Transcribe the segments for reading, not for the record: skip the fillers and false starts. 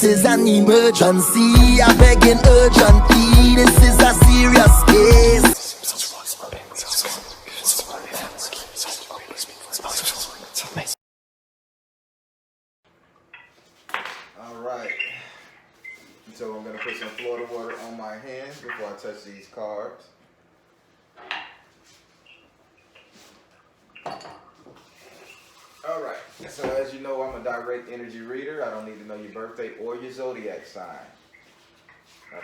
is an emergency. I begging urgently. This is a serious case. Alright. So I'm going to put some Florida water on my hands before I touch these cards. Alright, so as you know, I'm a direct energy reader. I don't need to know your birthday or your zodiac sign. I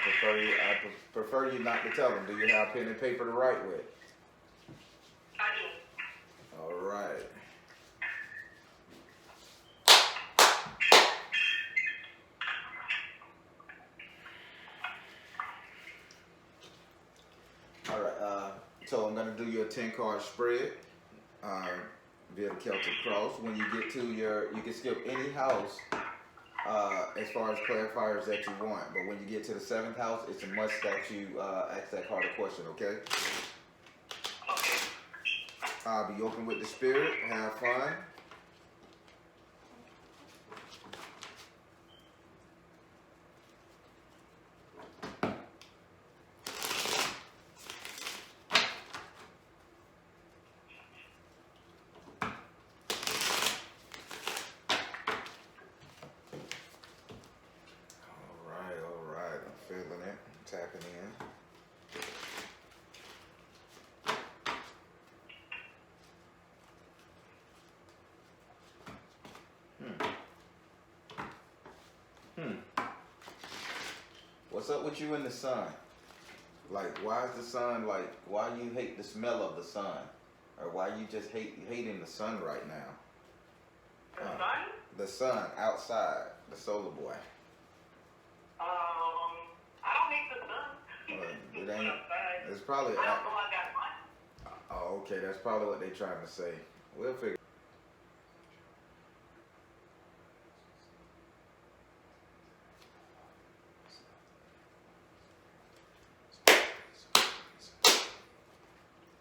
prefer you not to tell them. Do you have pen and paper to write with? I do. Alright. Alright, so I'm going to do your 10-card spread via the Celtic Cross. When you get to you can skip any house as far as clarifiers that you want. But when you get to the 7th house, it's a must that you ask that card a question, okay? Okay. Be open with the spirit. Have fun. Feeling it, tapping in. What's up with you and the sun? Like, why is the sun, like, why you hate the smell of the sun? Or why you just hating the sun right now? The sun? The sun, outside, the solar boy. I don't hate the sun. It ain't, it's probably... I don't know I got mine. Oh, okay, that's probably what they're trying to say. We'll figure.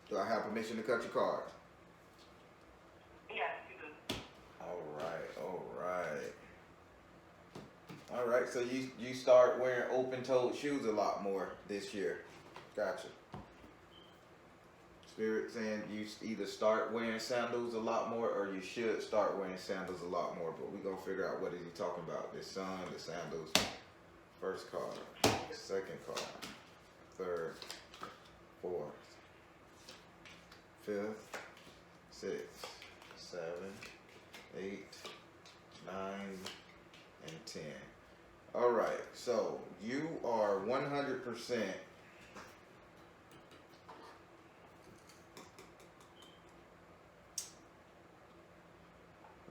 Do I have permission to cut your cards? Yes, you do. All right, so you start wearing open-toed shoes a lot more this year. Gotcha. Spirit saying you either start wearing sandals a lot more or you should start wearing sandals a lot more, but we're going to figure out what is he talking about. The sun, the sandals. First card, second card, third, fourth, fifth, sixth, 7, 8, 9, and 10. All right, so you are 100%.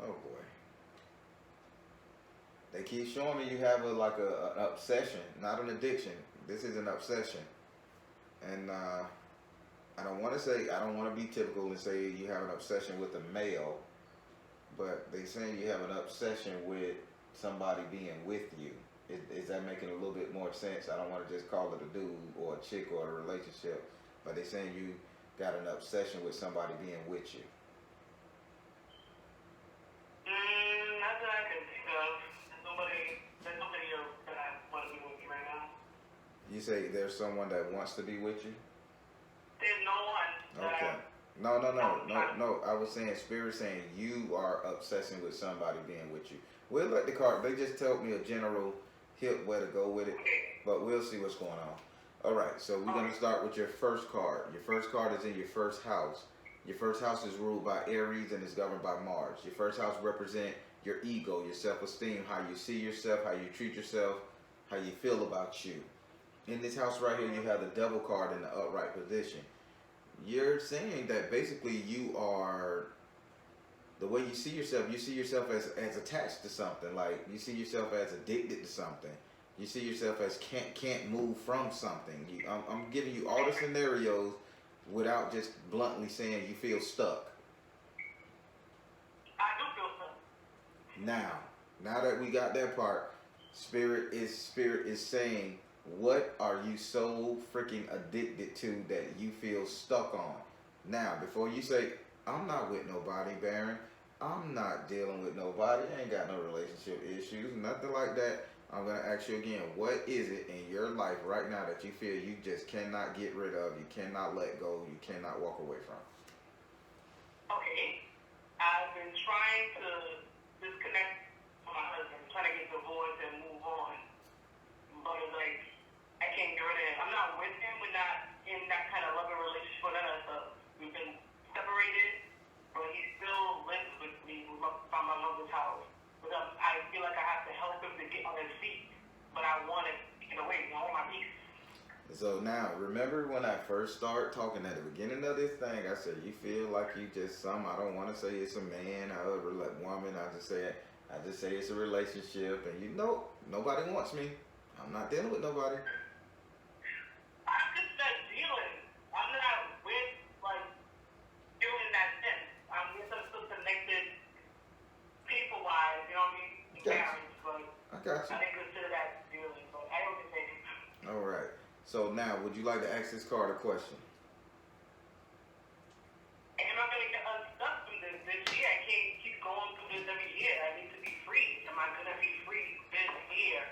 Oh boy. They keep showing me you have an obsession, not an addiction. This is an obsession. And I don't want to be typical and say you have an obsession with a male, but they saying you have an obsession with somebody being with you. Is that making a little bit more sense? I don't want to just call it a dude or a chick or a relationship, but they saying you got an obsession with somebody being with you. Not that I can think of. There's nobody else that I want to be with me right now. You say there's someone that wants to be with you? There's no one. Okay. No. I was saying, Spirit saying you are obsessing with somebody being with you. We'll let the card, they just told me a general hit where to go with it, but we'll see what's going on. All right, so we're going to start with your first card. Your first card is in your first house. Your first house is ruled by Aries and is governed by Mars. Your first house represents your ego, your self-esteem, how you see yourself, how you treat yourself, how you feel about you. In this house right here, you have the Devil card in the upright position. You're saying that basically you are, the way you see yourself as attached to something. Like you see yourself as addicted to something. You see yourself as can't move from something. I'm giving you all the scenarios without just bluntly saying you feel stuck. I do feel stuck. Now that we got that part, Spirit is saying, what are you so freaking addicted to that you feel stuck on? Now, before you say, I'm not with nobody, Baron. I'm not dealing with nobody. I ain't got no relationship issues, nothing like that. I'm going to ask you again, what is it in your life right now that you feel you just cannot get rid of, you cannot let go, you cannot walk away from? Okay. I've been trying to disconnect from my husband, trying to get divorced and move on. But it's like, I can't get rid of him. I'm not with him. We're not in that kind of loving relationship with us. We've been separated, but he still lives with me from my mother's house. But I feel like I have to help him to get on his feet. But I want to get away. I want my peace. So now, remember when I first started talking at the beginning of this thing, I said, you feel like you just I don't want to say it's a man, however, like woman, I just say it's a relationship, and you know, nobody wants me. I'm not dealing with nobody. I'm just not dealing. I'm not with, like, dealing in that sense. I'm with some still connected people-wise, you know what I mean? Marriage, but I got you. I didn't consider that dealing, but I don't think maybe. All right. So now, would you like to ask this card a question? Am I going to get unstuck from this year? I can't keep going through this every year. I need to be free. Am I going to be free this year?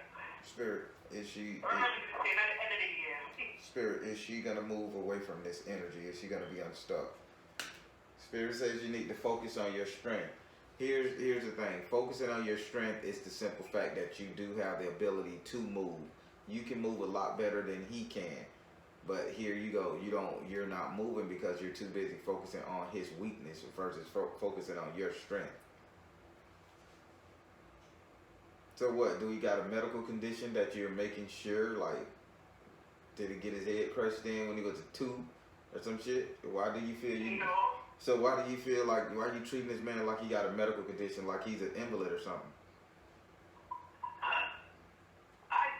Spirit, is she... Or am I going to stay at the end of the year? Spirit, is she going to move away from this energy? Is she going to be unstuck? Spirit says you need to focus on your strength. Here's the thing. Focusing on your strength is the simple fact that you do have the ability to move. You can move a lot better than he can. But here you go. You're not moving because you're too busy focusing on his weakness versus focusing on your strength. So what? Do he got a medical condition that you're making sure, like, did he get his head crushed in when he was a 2 or some shit? Why do you feel you... No. So why do you feel like, why are you treating this man like he got a medical condition, like he's an invalid or something? I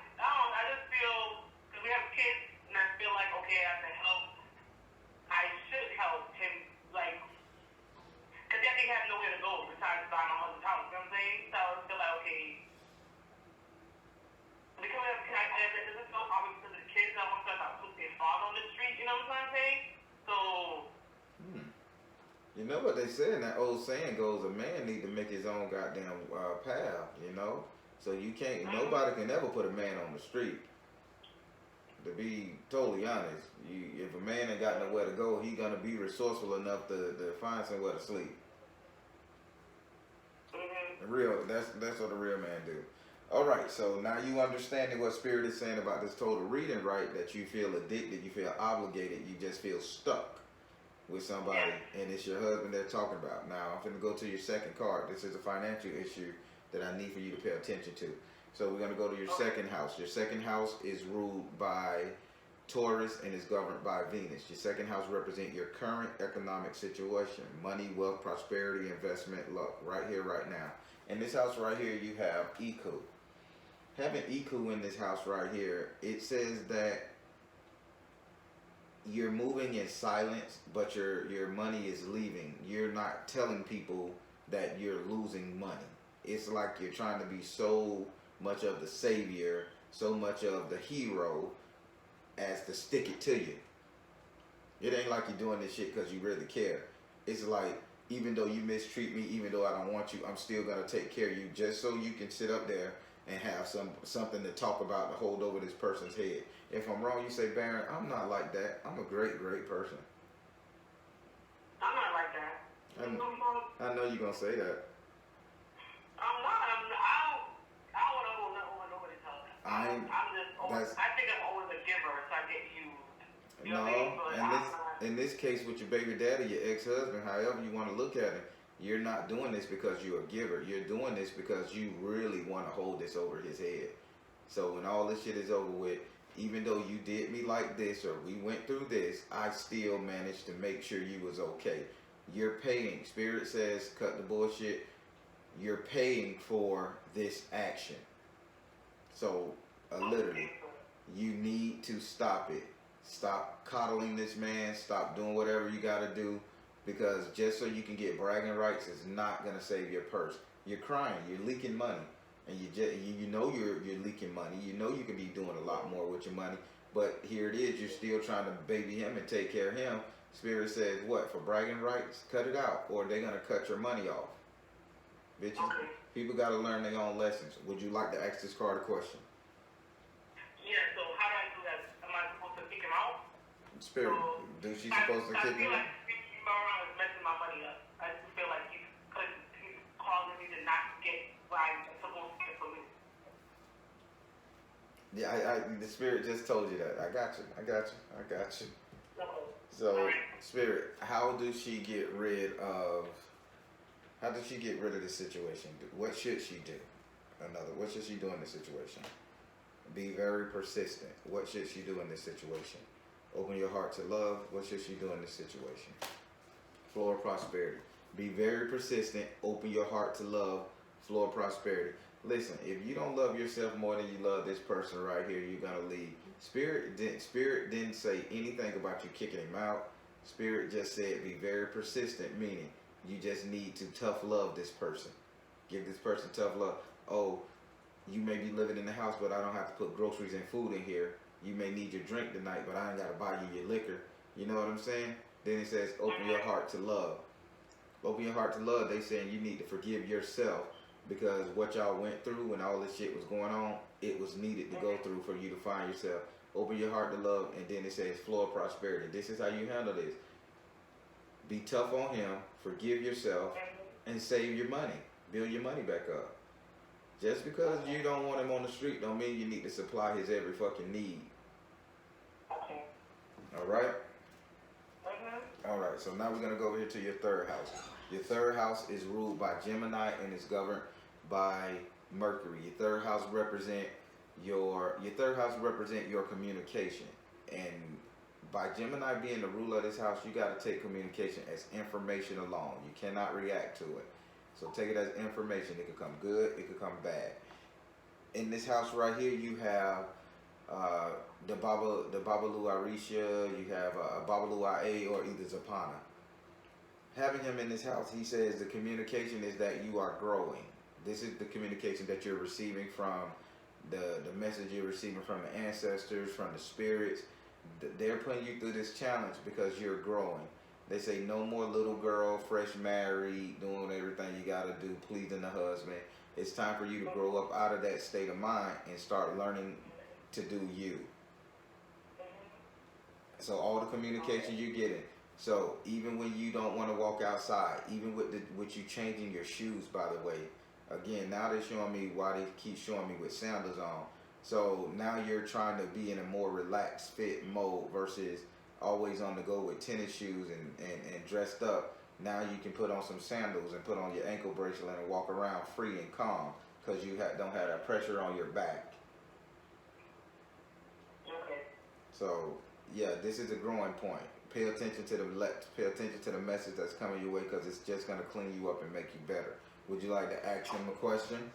just feel, because we have kids, and I feel like, okay, I have to help. I should help him, like, because he has nowhere to go besides buy my mother's house, you know what I'm saying? So I feel like, okay, because is this so obvious to the kids? I want to put their father on the street, you know what I'm saying? So... You know what they say in that old saying goes, a man need to make his own goddamn path, you know? So you can't, nobody can ever put a man on the street. To be totally honest, if a man ain't got nowhere to go, he gonna be resourceful enough to find somewhere to sleep. That's what a real man do. All right, so now you understanding what Spirit is saying about this total reading, right? That you feel addicted, you feel obligated, you just feel stuck with somebody, and it's your husband they're talking about. Now, I'm going to go to your second card. This is a financial issue that I need for you to pay attention to. So we're going to go to your second house. Your second house is ruled by Taurus and is governed by Venus. Your second house represents your current economic situation, money, wealth, prosperity, investment, luck, right here, right now. In this house right here, you have Iku. Having Iku in this house right here, it says that you're moving in silence, but your money is leaving. You're not telling people that you're losing money. It's like you're trying to be so much of the savior, so much of the hero, as to stick it to you. It ain't like you're doing this shit because you really care. It's like, even though you mistreat me, even though I don't want you, I'm still going to take care of you just so you can sit up there and have something to talk about to hold over this person's head. If I'm wrong, you say, Baron, I'm not like that. I'm a great, great person. I'm not like that. I know you're going to say that. I'm not. I don't want to hold nothing over nobody's house. I think I'm always a giver, so I get used. You know what I mean? In this case with your baby daddy, your ex-husband, however you want to look at it, you're not doing this because you're a giver. You're doing this because you really want to hold this over his head. So when all this shit is over with, even though you did me like this or we went through this, I still managed to make sure you was okay. You're paying. Spirit says, cut the bullshit. You're paying for this action. So, literally, you need to stop it. Stop coddling this man. Stop doing whatever you got to do. Because just so you can get bragging rights is not going to save your purse. You're crying. You're leaking money. And you know you're leaking money. You know you can be doing a lot more with your money. But here it is. You're still trying to baby him and take care of him. Spirit says, what? For bragging rights? Cut it out. Or they're going to cut your money off. Bitches. People got to learn their own lessons. Would you like to ask this card a question? Yeah, so how do I do that? Am I supposed to kick him out? Spirit, do she supposed to kick him out? I feel like he's around is messing my money up. I just feel like he's causing me to not get what I'm supposed to get from him. Yeah, the spirit just told you that. I got you. So, Spirit, how does she get rid of this situation? What should she do? What should she do in this situation? Be very persistent. What should she do in this situation? Open your heart to love. What should she do in this situation? Flow of prosperity. Be very persistent. Open your heart to love. Flow of prosperity. Listen, if you don't love yourself more than you love this person right here, you're gonna leave. Spirit didn't say anything about you kicking him out. Spirit just said be very persistent, meaning you just need to tough love this person. Give this person tough love. Oh, you may be living in the house, but I don't have to put groceries and food in here. You may need your drink tonight, but I ain't got to buy you your liquor. You know what I'm saying? Then it says open your heart to love. Open your heart to love. They saying you need to forgive yourself because what y'all went through when all this shit was going on, it was needed to go through for you to find yourself. Open your heart to love, and then it says flow of prosperity. This is how you handle this. Be tough on him, forgive yourself, and save your money. Build your money back up. Just because you don't want him on the street don't mean you need to supply his every fucking need. Okay. All right? All right, so now we're going to go over here to your third house. Your third house is ruled by Gemini and is governed by Mercury. Your third house represent your communication. And by Gemini being the ruler of this house, you got to take communication as information alone. You cannot react to it. So take it as information. It could come good, it could come bad. In this house right here, you have the Babalu Arisha, you have Babalu Ae, or either Zapana. Having him in this house, he says the communication is that you are growing. This is the communication that you're receiving from the message you're receiving from the ancestors, from the spirits. They're putting you through this challenge because you're growing. They say no more little girl, fresh married, doing everything you got to do, pleasing the husband. It's time for you to grow up out of that state of mind and start learning to do you. So all the communication you're getting. So even when you don't want to walk outside, even with you changing your shoes, by the way. Again, now they're showing me why they keep showing me with sandals on. So now you're trying to be in a more relaxed fit mode versus always on the go with tennis shoes and dressed up. Now you can put on some sandals and put on your ankle bracelet and walk around free and calm because you don't have that pressure on your back. Okay. So yeah, this is a growing point. Pay attention to the message that's coming your way because it's just going to clean you up and make you better. Would you like to ask him a question?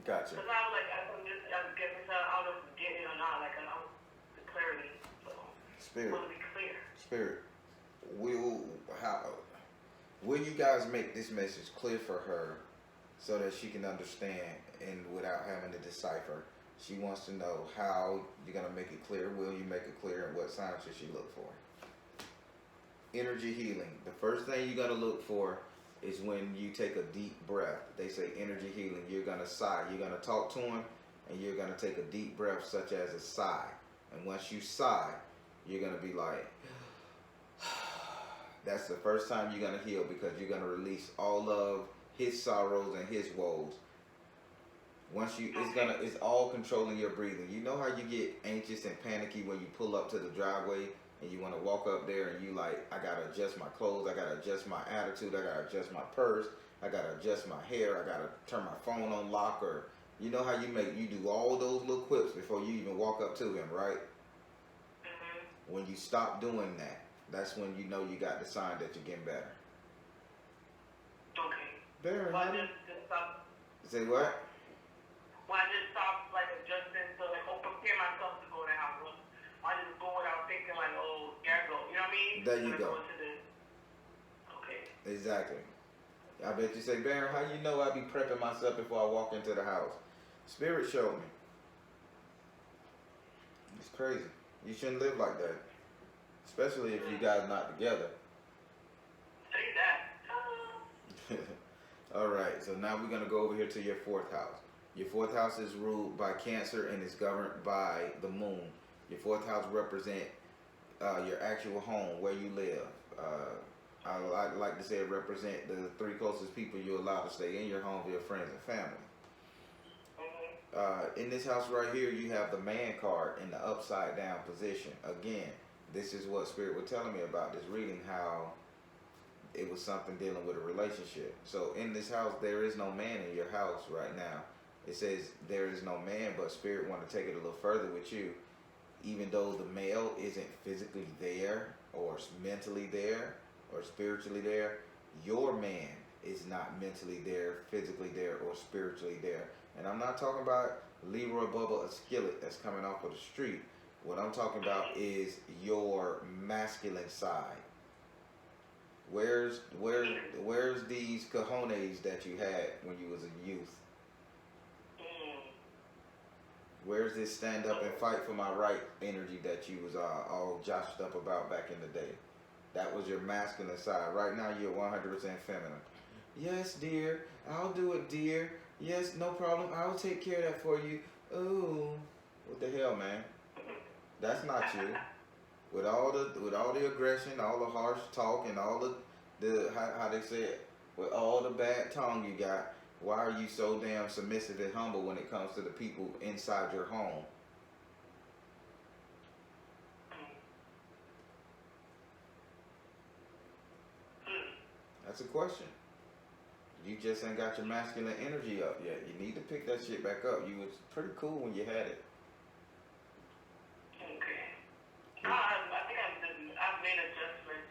Gotcha. Because I was like, I was getting I don't know if it's getting it or not. Like, I don't know the clarity. So, Spirit. Want to be clear. Spirit. Will you guys make this message clear for her so that she can understand and without having to decipher? She wants to know how you're going to make it clear. Will you make it clear, and what signs should she look for? Energy healing. The first thing you got to look for is when you take a deep breath. They say energy healing. You're going to sigh. You're going to talk to him, and you're going to take a deep breath such as a sigh. And once you sigh, you're going to be like, that's the first time you're going to heal because you're going to release all of his sorrows and his woes. Once it's all controlling your breathing. You know how you get anxious and panicky when you pull up to the driveway and you want to walk up there and you like, I got to adjust my clothes, I got to adjust my attitude, I got to adjust my purse, I got to adjust my hair, I got to turn my phone on lock, or you know how you do all those little quips before you even walk up to him, right? Mm-hmm. When you stop doing that, that's when you know you got the sign that you're getting better. Okay. Better, Why honey. just stop? Say what? Why just stop like adjusting to like prepare myself to go to the house? Why just go without thinking like, oh, here I go. You know what I mean? There you go. Okay. Exactly. I bet you say, Baron, how you know I be prepping myself before I walk into the house? Spirit showed me. It's crazy. You shouldn't live like that. Especially if you guys not together. Say that. Alright, so now we're going to go over here to your fourth house. Your fourth house is ruled by Cancer and is governed by the moon. Your fourth house represent your actual home, where you live. I like to say it represent the three closest people you're allowed to stay in your home, your friends and family. In this house right here, you have the man card in the upside down position. Again, this is what Spirit was telling me about this reading, how it was something dealing with a relationship. So in this house, there is no man in your house right now. It says there is no man, but Spirit want to take it a little further with you. Even though the male isn't physically there or mentally there or spiritually there, your man is not mentally there, physically there, or spiritually there. And I'm not talking about Leroy Bubba, a skillet that's coming off of the street. What I'm talking about is your masculine side. Where's these cojones that you had when you was a youth? Where's this stand up and fight for my right energy that you was all joshed up about back in the day? That was your masculine side. Right now you're 100% feminine. Yes, dear. I'll do it, dear. Yes, no problem. I'll take care of that for you. Ooh, what the hell, man? That's not you. With all the aggression, all the harsh talk, and all the how they say it, with all the bad tongue you got, why are you so damn submissive and humble when it comes to the people inside your home? That's a question. You just ain't got your masculine energy up yet. You need to pick that shit back up. You was pretty cool when you had it. Okay. I think I've made adjustments.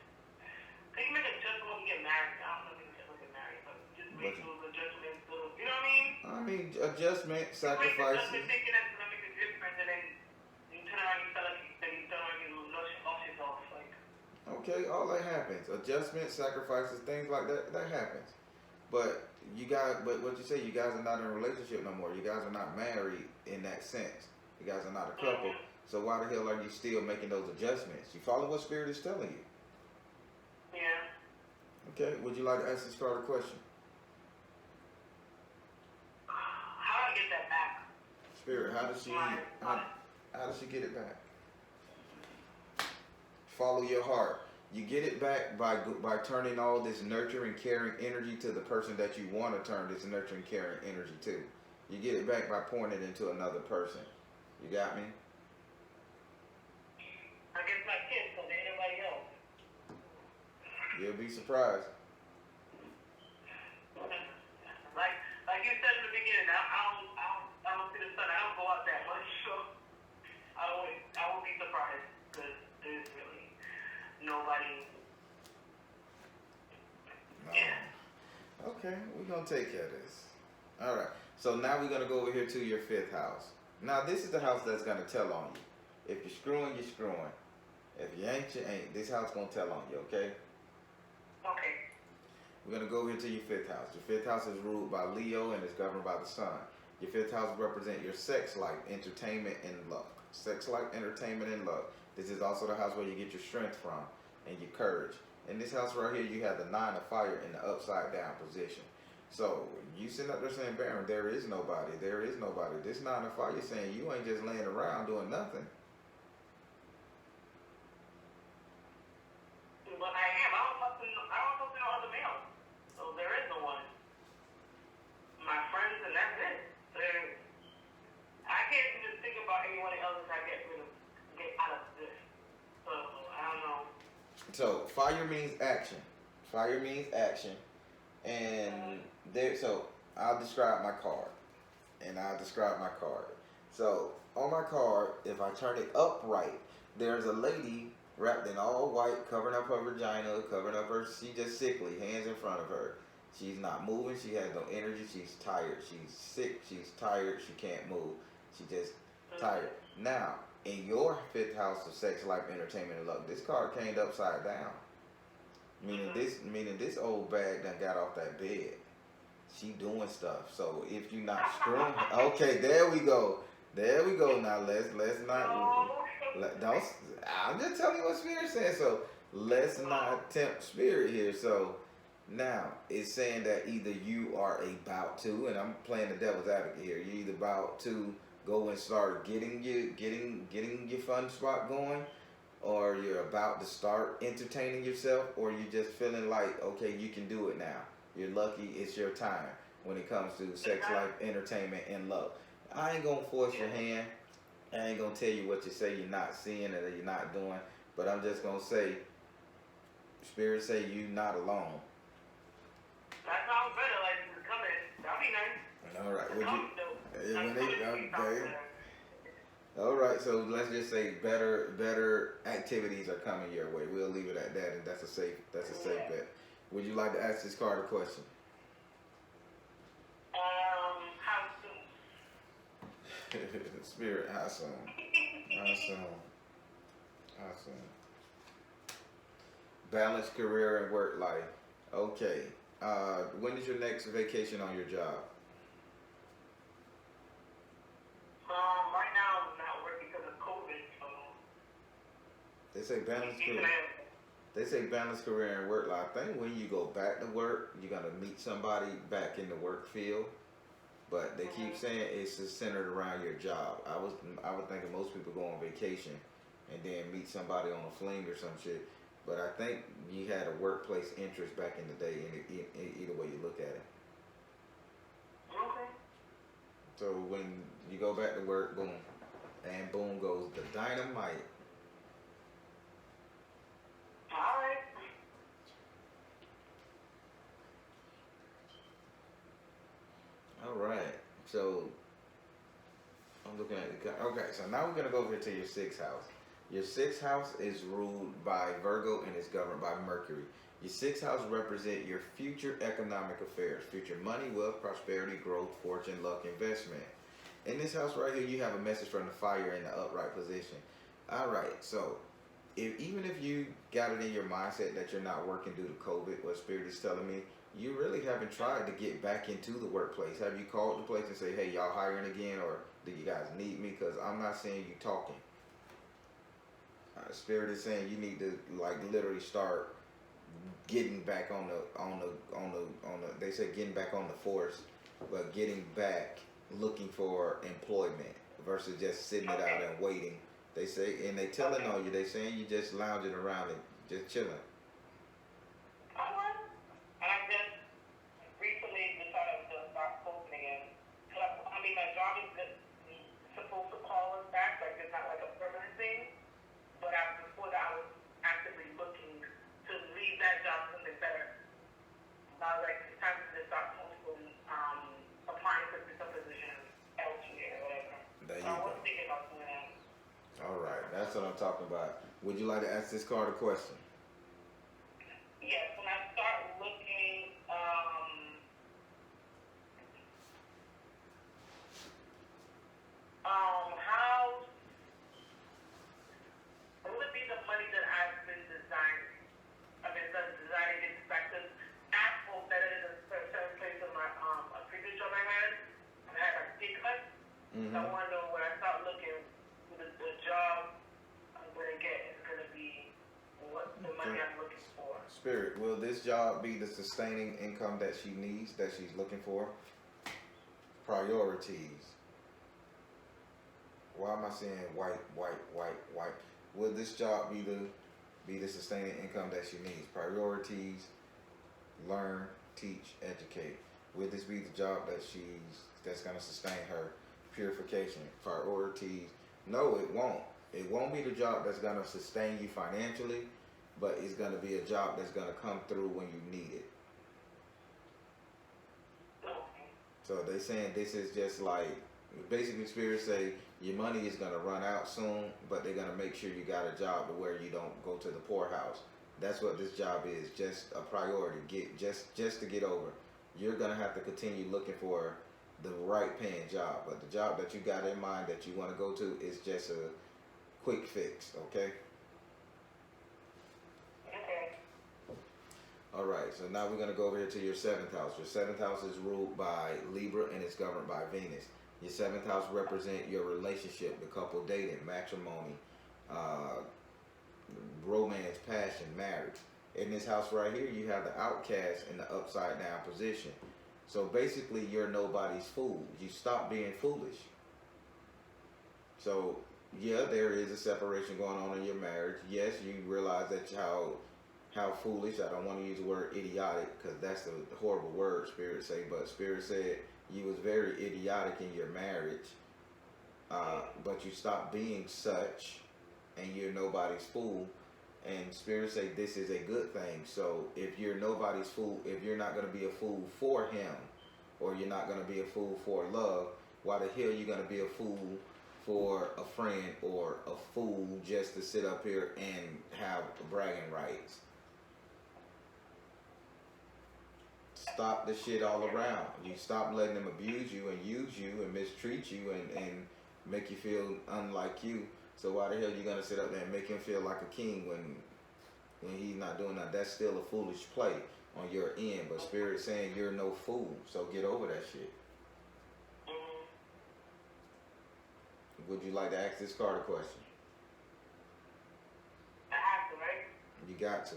Can you make adjustments when you get married? I don't know if you can get married, but just make those adjustments. You know what I mean? Adjustment, sacrifices. You thinking that's gonna make a difference, and then you turn around, you feel like you lost yourself. Like. Okay, all that happens. Adjustment, sacrifices, things like that. That happens. But what you say, you guys are not in a relationship no more. You guys are not married in that sense. You guys are not a couple. So why the hell are you still making those adjustments? You follow what Spirit is telling you. Yeah. Okay, would you like to ask this starter question? How do I get that back? Spirit, how does she get it back? Follow your heart. You get it back by turning all this nurturing, caring energy to the person that you want to turn this nurturing, caring energy to. You get it back by pouring it into another person. You got me? I guess my kids, so they anybody else. You'll be surprised. Like you said in the beginning, I don't see the sun. I don't go out that much, so I won't be surprised because there's really nobody. No. Yeah. Okay, we're gonna take care of this. All right. So now we're gonna go over here to your fifth house. Now this is the house that's gonna tell on you. If you're screwing, you're screwing. If you ain't, you ain't. This house gonna tell on you. Okay. Okay. We're going to go over here to your fifth house. Your fifth house is ruled by Leo and is governed by the sun. Your fifth house represents your sex life, entertainment, and luck. Sex life, entertainment, and luck. This is also the house where you get your strength from and your courage. In this house right here, you have the 9 of fire in the upside down position. So you sitting up there saying, Baron, there is nobody. There is nobody. This 9 of fire saying you ain't just laying around doing nothing. But I am. I don't talk to no other male. So there is no one. My friends, and that's it. I can't even think about anyone else I get out of this. So I don't know. So fire means action. Fire means action. And so I'll describe my card. So on my card, if I turn it upright, there's a lady wrapped in all white, covering up her vagina, covering up her, she just sickly, hands in front of her. She's not moving, she has no energy, she's tired, she's sick, she's tired, she can't move. She just tired. Now, in your fifth house of sex, life, entertainment, and luck, this card came upside down. Meaning this old bag done got off that bed. She doing stuff. So if you not screwing, okay, there we go. There we go. Now let's not don't. I'm just telling you what Spirit says. So let's not tempt Spirit here. So now it's saying that either you are about to, and I'm playing the devil's advocate here. You're either about to go and start getting your fun spot going, or you're about to start entertaining yourself, or you're just feeling like, okay, you can do it now. You're lucky, it's your time when it comes to sex life, entertainment, and love. I ain't gonna force your hand. I ain't gonna tell you what you say you're not seeing or you're not doing, but I'm just gonna say, Spirit say you not alone. That sounds better, like you come in. That'd be nice. All right, okay. All right, so let's just say better activities are coming your way. We'll leave it at that, and that's a safe bet. Would you like to ask this card a question? How soon? Spirit, how soon? How soon? How soon? Balanced career and work life. Okay. When is your next vacation on your job? Right now I'm not working because of COVID, so. They say balanced career. They say balanced career and work life. I think when you go back to work, you're gonna meet somebody back in the work field. But they keep saying it's just centered around your job. I would think of most people go on vacation and then meet somebody on a fling or some shit. But I think you had a workplace interest back in the day, in either way you look at it. Okay. So when you go back to work, boom, and boom goes the dynamite. All right. All right. So I'm looking at the. Okay, so now we're gonna go over to your sixth house. Your sixth house is ruled by Virgo and is governed by Mercury. Your sixth house represents your future economic affairs, future money, wealth, prosperity, growth, fortune, luck, investment. In this house right here, you have a message from the fire in the upright position. All right, so even if you got it in your mindset that you're not working due to COVID, what Spirit is telling me, you really haven't tried to get back into the workplace. Have you called the place and say, hey, y'all hiring again, or do you guys need me? Because I'm not seeing you talking. Spirit is saying you need to like literally start getting back on the. They say getting back on the force, but getting back looking for employment versus just sitting it out and waiting. They say, and they telling on you. They saying you just lounging around and just chilling. And I just recently decided to start posting again. I mean, my job is supposed to call us back, like it's not like a permanent thing. But before that, I was actively looking to leave that job for something better. I was like, it's time to just start posting, applying for some positions elsewhere or whatever. There you So I go. was thinking about doing that. All right, that's what I'm talking about. Would you like to ask this card a question? Yes, when I start looking, how will it be the money that I've been designing? I've been designing it back to actual better than a certain place in my a previous job I had. I had like big cuts. So I want to know when I start looking, the job I'm gonna get is gonna be what the money I'm looking for. Spirit, will this job be the sustaining income that she needs, that she's looking for? Priorities. Why am I saying white? Will this job be the sustaining income that she needs? Priorities, learn, teach, educate. Will this be the job that's gonna sustain her? Purification, priorities. No, it won't. It won't be the job that's gonna sustain you financially, but it's gonna be a job that's gonna come through when you need it. So they saying this is just like, basically Spirit say your money is gonna run out soon, but they're gonna make sure you got a job to where you don't go to the poorhouse. That's what this job is, just a priority. Just to get over. You're gonna have to continue looking for the right paying job, but the job that you got in mind that you want to go to is just a quick fix, okay? Okay. All right, so now we're going to go over here to your seventh house. Your seventh house is ruled by Libra and it's governed by Venus. Your seventh house represent your relationship, the couple dating, matrimony, uh, romance, passion, marriage. In this house right here, you have the outcast in the upside down position. So basically, you're nobody's fool. You stop being foolish. So yeah, there is a separation going on in your marriage. Yes, you realize that how foolish. I don't want to use the word idiotic because that's the horrible word Spirit say. But Spirit said you was very idiotic in your marriage, but you stopped being such, and you're nobody's fool. And Spirit say this is a good thing. So if you're nobody's fool, if you're not going to be a fool for him, or you're not going to be a fool for love, why the hell you going to be a fool for a friend, or a fool just to sit up here and have bragging rights? Stop the shit all around. You stop letting them abuse you and use you and mistreat you and make you feel unlike you. So why the hell you gonna sit up there and make him feel like a king when he's not doing that? That's still a foolish play on your end. But Spirit saying you're no fool, so get over that shit. Would you like to ask this card a question? I have to, right? You got to.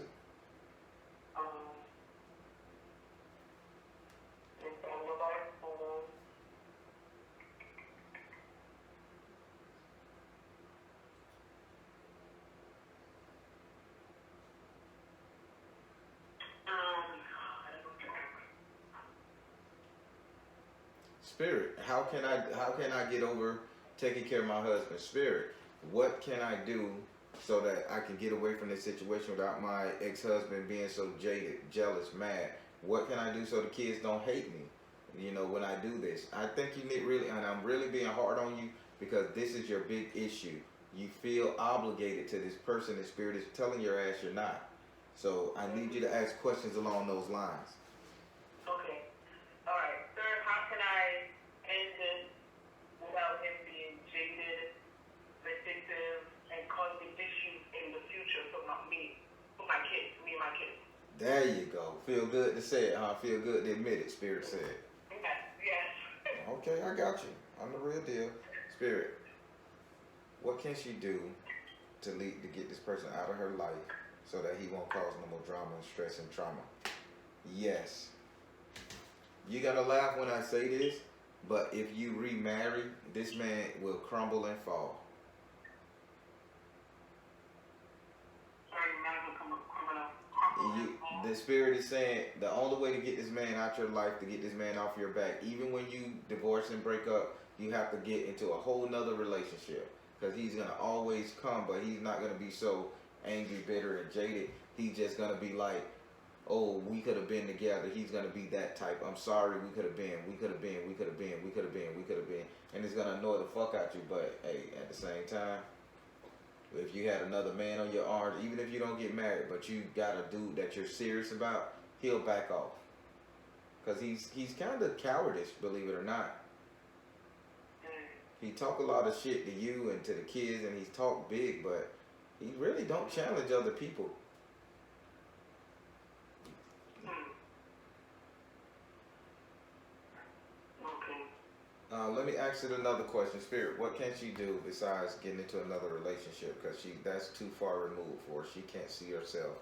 Spirit, how can I get over taking care of my husband? Spirit, what can I do so that I can get away from this situation without my ex-husband being so jaded, jealous, mad? What can I do so the kids don't hate me? You know, when I do this, I think you need really, and I'm really being hard on you because this is your big issue. You feel obligated to this person. The Spirit is telling your ass you're not. So I need you to ask questions along those lines. Okay. All right, sir. How can I end this without him being jaded, vindictive, and causing issues in the future for me and my kids? There you go. Feel good to say it, huh? Feel good to admit it, Spirit said. Yes. Okay, I got you. I'm the real deal. Spirit, what can she do to get this person out of her life so that he won't cause no more drama and stress and trauma? Yes. You gotta laugh when I say this, but if you remarry, this man will crumble and fall. The Spirit is saying the only way to get this man out your life, to get this man off your back, even when you divorce and break up, you have to get into a whole nother relationship. Because he's going to always come, but he's not going to be so angry, bitter, and jaded. He's just going to be like, oh, we could have been together. He's going to be that type. I'm sorry, we could have been. And it's going to annoy the fuck out you. But, hey, at the same time, if you had another man on your arm, even if you don't get married, but you got a dude that you're serious about, he'll back off. Because he's kind of cowardice, believe it or not. He talk a lot of shit to you and to the kids, and he's talk big, but he really don't challenge other people. Let me ask you another question, Spirit. What can she do besides getting into another relationship? Because that's too far removed for her. She can't see herself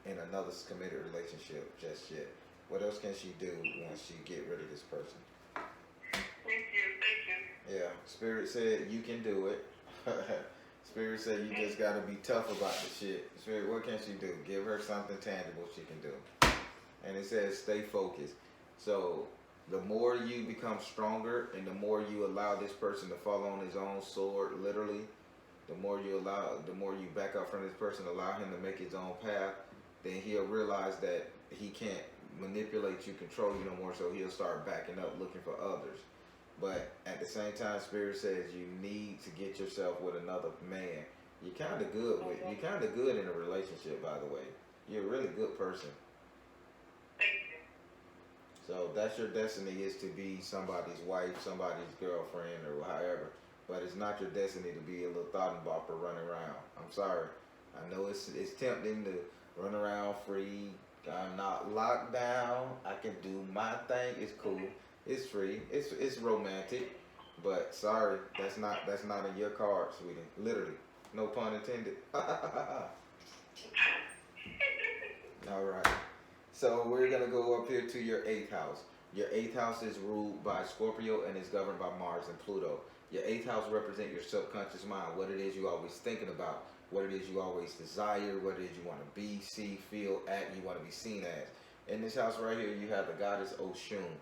in another committed relationship just yet. What else can she do once she get rid of this person? Thank you. Yeah, Spirit said you can do it. Spirit said you just got to be tough about the shit. Spirit, what can she do? Give her something tangible she can do. And it says stay focused. So the more you become stronger and the more you allow this person to fall on his own sword, literally, the more you back up from this person, allow him to make his own path, then he'll realize that he can't manipulate you, control you no more, so he'll start backing up, looking for others. But at the same time, Spirit says you need to get yourself with another man. You're kind of good in a relationship, by the way. You're a really good person. So that's your destiny, is to be somebody's wife, somebody's girlfriend, or however. But it's not your destiny to be a little thought and bopper running around. I'm sorry. I know it's tempting to run around free, I'm not locked down. I can do my thing. It's cool. It's free. It's romantic. But sorry, that's not in your card, sweetie. Literally. No pun intended. All right. So we're gonna go up here to your eighth house. Your eighth house is ruled by Scorpio and is governed by Mars and Pluto. Your eighth house represents your subconscious mind, what it is you always thinking about, what it is you always desire, what it is you want to be, see, feel, act, you want to be seen as. In this house right here, you have the goddess Oshun.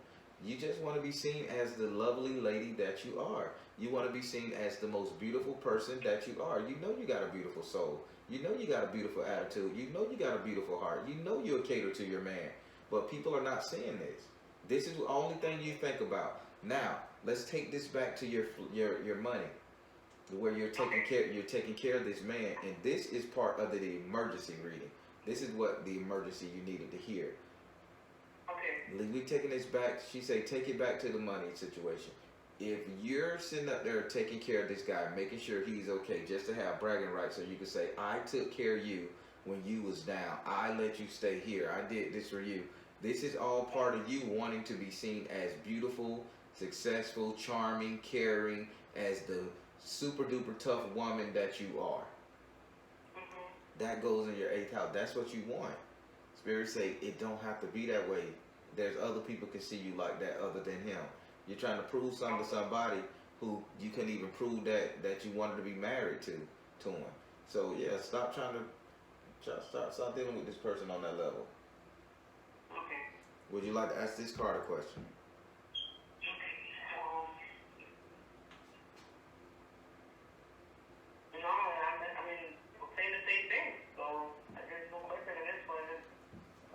You just want to be seen as the lovely lady that you are. You want to be seen as the most beautiful person that you are. You know you got a beautiful soul. You know you got a beautiful attitude. You know you got a beautiful heart. You know you'll cater to your man. But people are not seeing this. This is the only thing you think about. Now, let's take this back to your money, where you're taking care of this man, and this is part of the emergency reading. This is what the emergency you needed to hear. Okay. We taking this back. She say take it back to the money situation. If you're sitting up there taking care of this guy, making sure he's okay, just to have bragging rights, so you can say, I took care of you when you was down. I let you stay here. I did this for you. This is all part of you wanting to be seen as beautiful, successful, charming, caring, as the super duper tough woman that you are. That goes in your eighth house. That's what you want. Spirit say it don't have to be that way. There's other people can see you like that other than him. You're trying to prove something to somebody who you couldn't even prove that you wanted to be married to him. So yeah, stop start dealing with this person on that level. Okay. Would you like to ask this card a question? No, I mean, we're saying the same thing, so I guess no question in this one.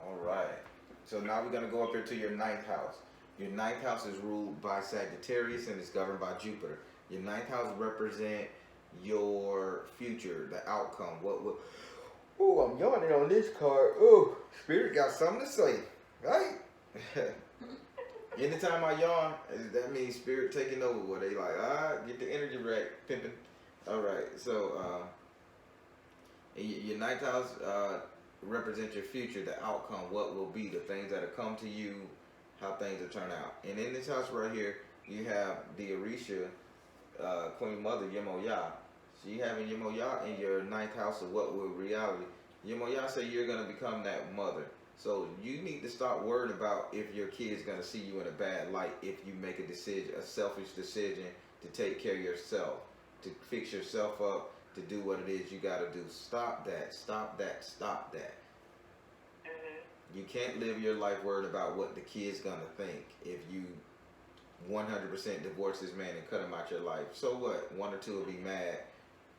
All right. So now we're going to go up here to your ninth house. Your ninth house is ruled by Sagittarius and is governed by Jupiter. Your ninth house represent your future, the outcome. Oh, I'm yawning on this card. Oh, Spirit got something to say, right? Anytime I yawn, that means Spirit taking over. Where they like, get the energy right, pimping. All right, so your ninth house represents your future, the outcome, what will be, the things that have come to you, how things will turn out. And in this house right here, you have the Orisha, Queen Mother, Yemoya. She having Yemoya in your ninth house of what will reality. Yemoya say you're going to become that mother. So you need to stop worrying about if your kid's going to see you in a bad light if you make a decision, a selfish decision to take care of yourself, to fix yourself up, to do what it is you got to do. Stop that. Stop that. Stop that. You can't live your life worried about what the kid's going to think if you 100% divorce this man and cut him out your life. So what? One or two will be mad,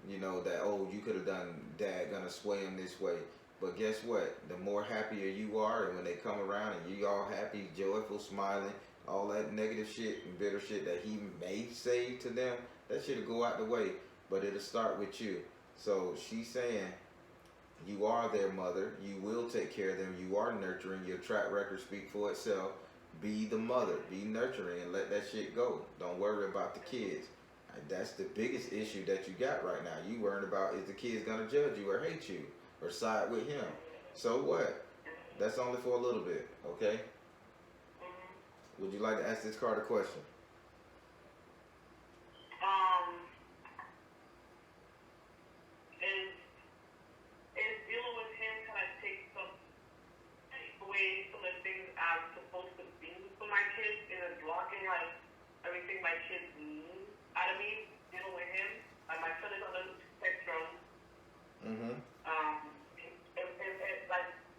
you know, that, oh, you could have done dad gonna sway him this way. But guess what? The more happier you are, and when they come around and you all happy, joyful, smiling, all that negative shit and bitter shit that he may say to them, that shit'll go out the way. But it'll start with you. So she's saying, you are their mother. You will take care of them. You are nurturing. Your track record speaks for itself. Be the mother. Be nurturing and let that shit go. Don't worry about the kids. That's the biggest issue that you got right now. You worrying about is the kids going to judge you or hate you or side with him. So what? That's only for a little bit, okay? Would you like to ask this card a question? Is dealing with him, can I take away some of the things I'm supposed to be for my kids? Is it blocking like everything my kids need out of me? Dealing with him, like my son is on the spectrum.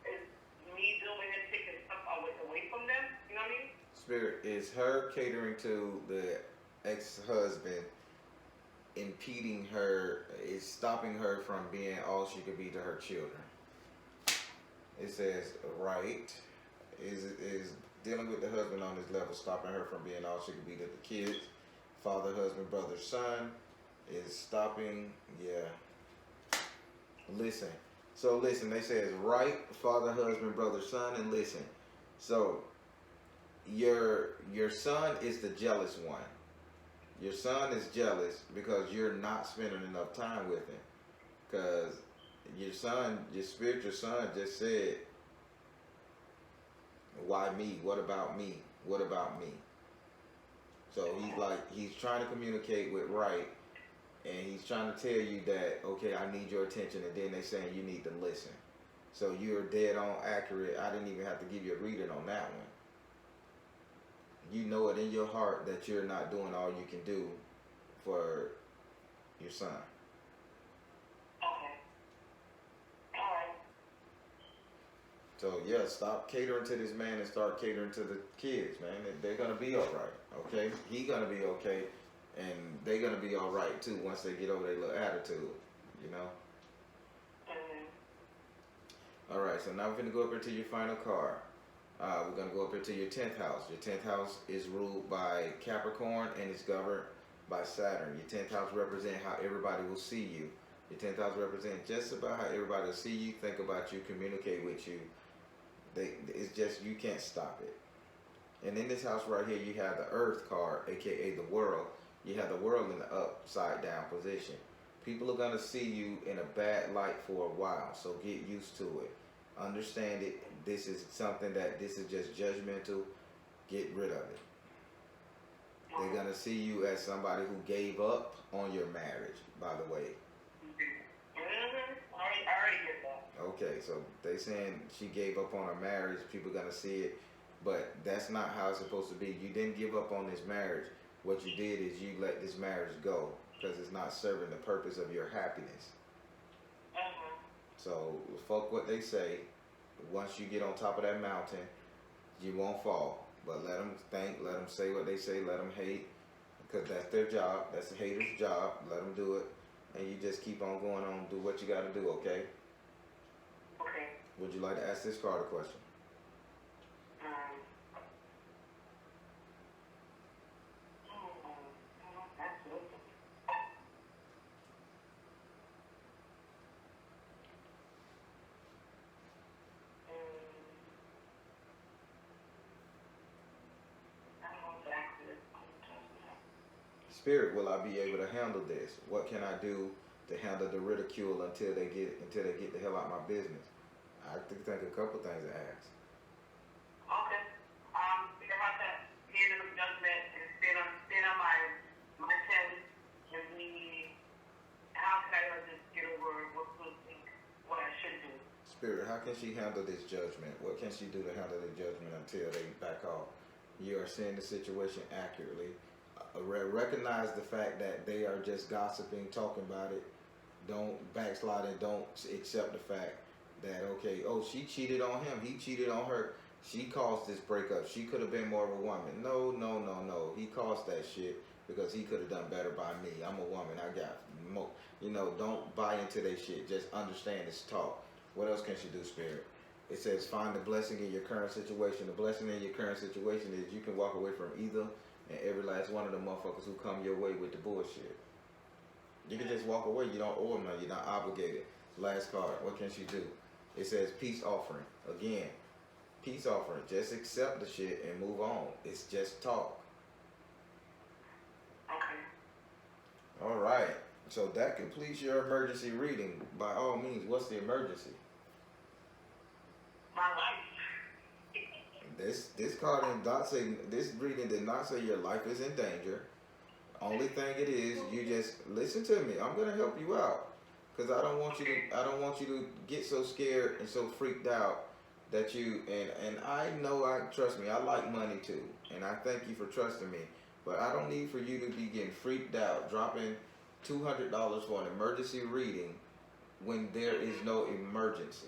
Is me dealing with him taking stuff away from them? You know what I mean? Spirit, is her catering to the ex-husband impeding her, is stopping her from being all she could be to her children? It says, right, is dealing with the husband on this level, stopping her from being all she could be to the kids. Father, husband, brother, son is stopping, yeah. Listen. So listen, they say it's right, father, husband, brother, son, and listen. So your son is the jealous one. Your son is jealous because you're not spending enough time with him. Because your son, your spiritual son just said, Why me? What about me? What about me? So he's trying to communicate with right, and he's trying to tell you that, okay, I need your attention, and then they saying you need to listen. So you're dead on accurate. I didn't even have to give you a reading on that one. You know it in your heart that you're not doing all you can do for your son. Okay. All right. So yeah, stop catering to this man and start catering to the kids, man. They're gonna be all right, okay? He gonna be okay, and they gonna be all right too once they get over their little attitude, you know. All right, so now we're gonna go up here to your final card. We're gonna go up here to your 10th house. Your 10th house is ruled by Capricorn and it's governed by Saturn. Your 10th house represents how everybody will see you. Your 10th house represents just about how everybody will see you, think about you, communicate with you. It's just you can't stop it. And in this house right here, you have the Earth card, aka the world. You have the world in the upside down position. People are gonna see you in a bad light for a while, so get used to it. Understand it. This is something this is just judgmental. Get rid of it. They're gonna see you as somebody who gave up on your marriage, by the way. I already get that. Okay, so they saying she gave up on her marriage. People gonna see it, but that's not how it's supposed to be. You didn't give up on this marriage. What you did is you let this marriage go because it's not serving the purpose of your happiness. So fuck what they say. Once you get on top of that mountain, you won't fall. But let them think, let them say what they say, let them hate, because that's their job. That's the hater's job. Let them do it, and you just keep on going on, do what you got to do, okay? Okay. Would you like to ask this card a question? Spirit, will I be able to handle this? What can I do to handle the ridicule until they get the hell out of my business? I think a couple things to ask. Okay. Think about that. Here's the judgment and stand on my 10 and me. How can I just get over what I should do? Spirit, how can she handle this judgment? What can she do to handle the judgment until they back off? You are seeing the situation accurately. Recognize the fact that they are just gossiping, talking about it. Don't backslide and don't accept the fact that, okay, oh, she cheated on him, he cheated on her, she caused this breakup, she could have been more of a woman. No, he caused that shit because he could have done better by me. I'm a woman, I got more. You know, don't buy into that shit. Just understand this talk. What else can she do, Spirit? It says find the blessing in your current situation. The blessing in your current situation is you can walk away from either and every last one of the motherfuckers who come your way with the bullshit. You can just walk away. You don't owe them nothing. You're not obligated. Last card. What can she do? It says peace offering. Again, peace offering. Just accept the shit and move on. It's just talk. Okay. All right. So that completes your emergency reading. By all means, what's the emergency? My life. This card did not say, this reading did not say your life is in danger. Only thing it is, you just listen to me. I'm gonna help you out, cause I don't want you to get so scared and so freaked out that you and I know trust me, I like money too, and I thank you for trusting me. But I don't need for you to be getting freaked out, dropping $200 for an emergency reading when there is no emergency.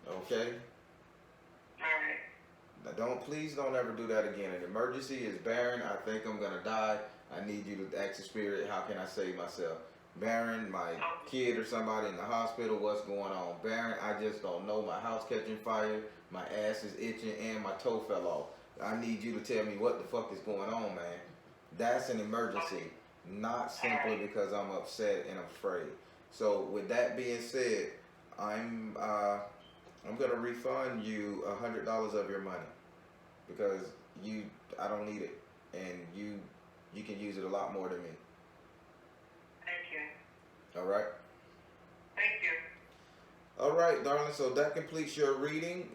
Okay? Alright. Now please don't ever do that again. An emergency is barren. I think I'm gonna die. I need you to ask the spirit, how can I save myself? Barren, my kid or somebody in the hospital, what's going on? Barren, I just don't know. My house catching fire, my ass is itching, and my toe fell off. I need you to tell me what the fuck is going on, man. That's an emergency, not simply because I'm upset and afraid. So with that being said, I'm gonna refund you $100 of your money because I don't need it, and you can use it a lot more than me. Thank you. All right. Thank you. All All right, darling. So that completes your reading.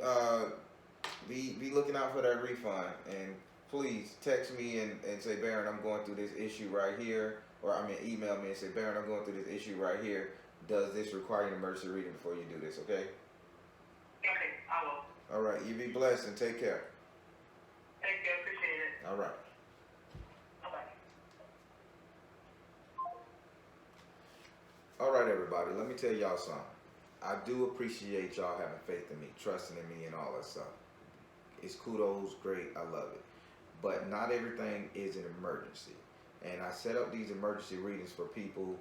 Be looking out for that refund, and please text me and say, Baron, I'm going through this issue right here, or email me and say, Baron, I'm going through this issue right here. Does this require an emergency reading before you do this? Okay. Okay, I will. All right. You be blessed and take care. Thank you, appreciate it. All right. Bye-bye. All right, everybody. Let me tell y'all something. I do appreciate y'all having faith in me, trusting in me, and all that stuff. It's kudos, great, I love it. But not everything is an emergency. And I set up these emergency readings for people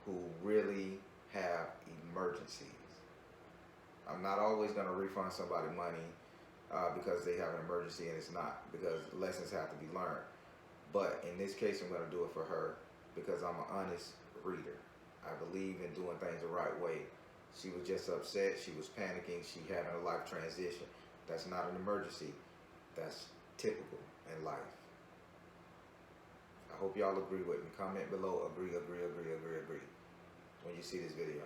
who really have emergencies. I'm not always going to refund somebody money because they have an emergency, and it's not, because lessons have to be learned. But in this case, I'm going to do it for her because I'm an honest reader. I believe in doing things the right way. She was just upset. She was panicking. She having a life transition. That's not an emergency. That's typical in life. I hope y'all agree with me. Comment below. Agree when you see this video.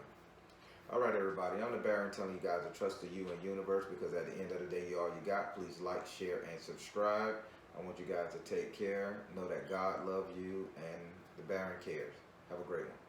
All right, everybody. I'm the Baron telling you guys to trust the you and universe, because at the end of the day, you're all you got. Please like, share, and subscribe. I want you guys to take care. Know that God loves you and the Baron cares. Have a great one.